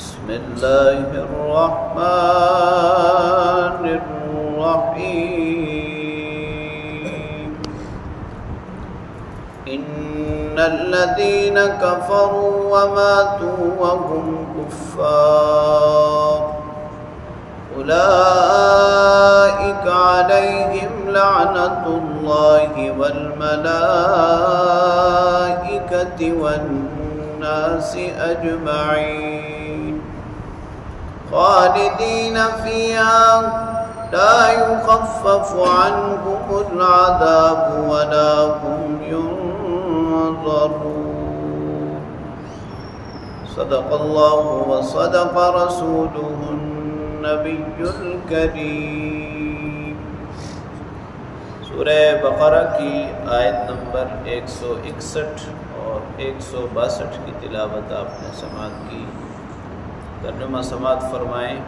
بسم الله الرحمن الرحيم إن الذين كفروا وماتوا وهم كفار أولئك عليهم لعنة الله والملائكة والناس أجمعين خالدين فيها لا يخفف عنهم العذاب ولا هم ينظرون صدق الله وصدق رسوله النبي الكريم۔ سورہ بقرہ کی آیت نمبر 161 اور 162 کی تلاوت آپ نے سماعت کی، ترجمہ سماعت فرمائیں۔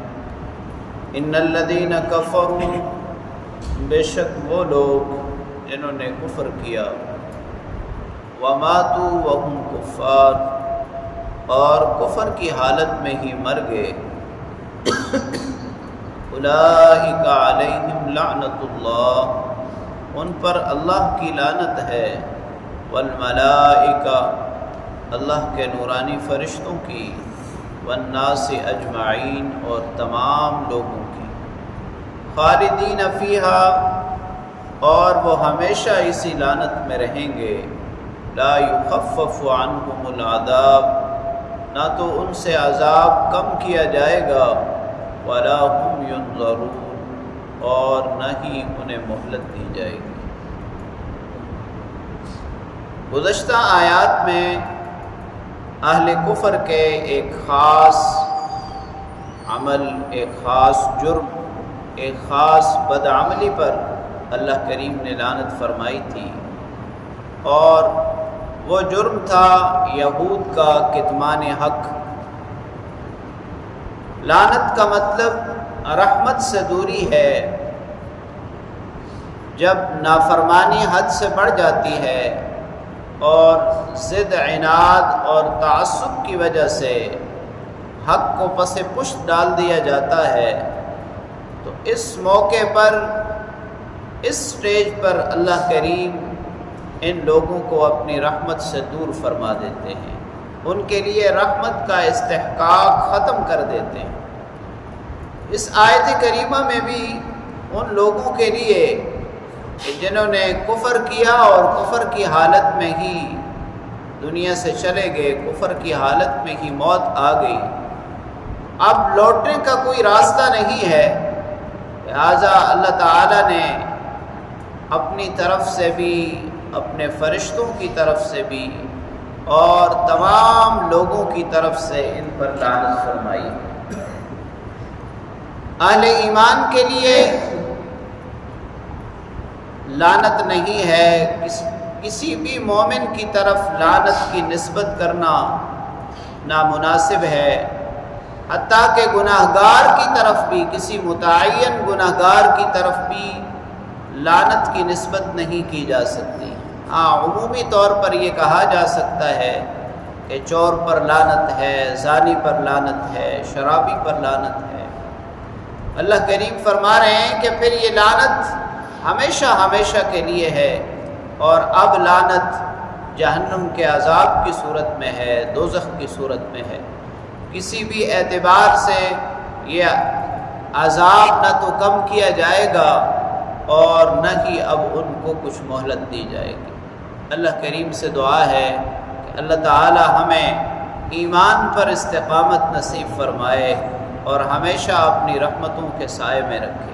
ان الذین کفروا، بے شک وہ لوگ جنہوں نے کفر کیا، وماتوا وہم کفار، اور کفر کی حالت میں ہی مر گئے، اولئک علیہم لعنت اللہ، ان پر اللہ کی لعنت ہے، والملائکہ، اللہ کے نورانی فرشتوں کی، والناس اجمعین، اور تمام لوگوں کی، خالدین فیہا، اور وہ ہمیشہ اسی لعنت میں رہیں گے، لا یخفف عنہم العذاب، نہ تو ان سے عذاب کم کیا جائے گا، ولا هم ينظرون، اور نہ ہی انہیں مہلت دی جائے گی۔ گزشتہ آیات میں اہل کفر کے ایک خاص عمل، ایک خاص جرم، ایک خاص بدعملی پر اللہ کریم نے لعنت فرمائی تھی، اور وہ جرم تھا یہود کا کتمان حق۔ لعنت کا مطلب رحمت سے دوری ہے۔ جب نافرمانی حد سے بڑھ جاتی ہے اور ضد، عناد اور تعصب کی وجہ سے حق کو پس پشت ڈال دیا جاتا ہے، تو اس موقع پر، اس سٹیج پر اللہ کریم ان لوگوں کو اپنی رحمت سے دور فرما دیتے ہیں، ان کے لیے رحمت کا استحقاق ختم کر دیتے ہیں۔ اس آیت کریمہ میں بھی ان لوگوں کے لیے جنہوں نے کفر کیا اور کفر کی حالت میں ہی دنیا سے چلے گئے، کفر کی حالت میں ہی موت آ گئی، اب لوٹنے کا کوئی راستہ نہیں ہے، لہٰذا اللہ تعالیٰ نے اپنی طرف سے بھی، اپنے فرشتوں کی طرف سے بھی، اور تمام لوگوں کی طرف سے ان پر لعنت فرمائی۔ اہل ایمان کے لیے لعنت نہیں ہے، کسی بھی مومن کی طرف لعنت کی نسبت کرنا نامناسب ہے، حتیٰ کہ گناہگار کی طرف بھی، کسی متعین گناہگار کی طرف بھی لعنت کی نسبت نہیں کی جا سکتی۔ ہاں، عمومی طور پر یہ کہا جا سکتا ہے کہ چور پر لعنت ہے، زانی پر لعنت ہے، شرابی پر لعنت ہے۔ اللہ کریم فرما رہے ہیں کہ پھر یہ لعنت ہمیشہ ہمیشہ کے لیے ہے، اور اب لعنت جہنم کے عذاب کی صورت میں ہے، دوزخ کی صورت میں ہے۔ کسی بھی اعتبار سے یہ عذاب نہ تو کم کیا جائے گا اور نہ ہی اب ان کو کچھ مہلت دی جائے گی۔ اللہ کریم سے دعا ہے کہ اللہ تعالی ہمیں ایمان پر استقامت نصیب فرمائے اور ہمیشہ اپنی رحمتوں کے سائے میں رکھے۔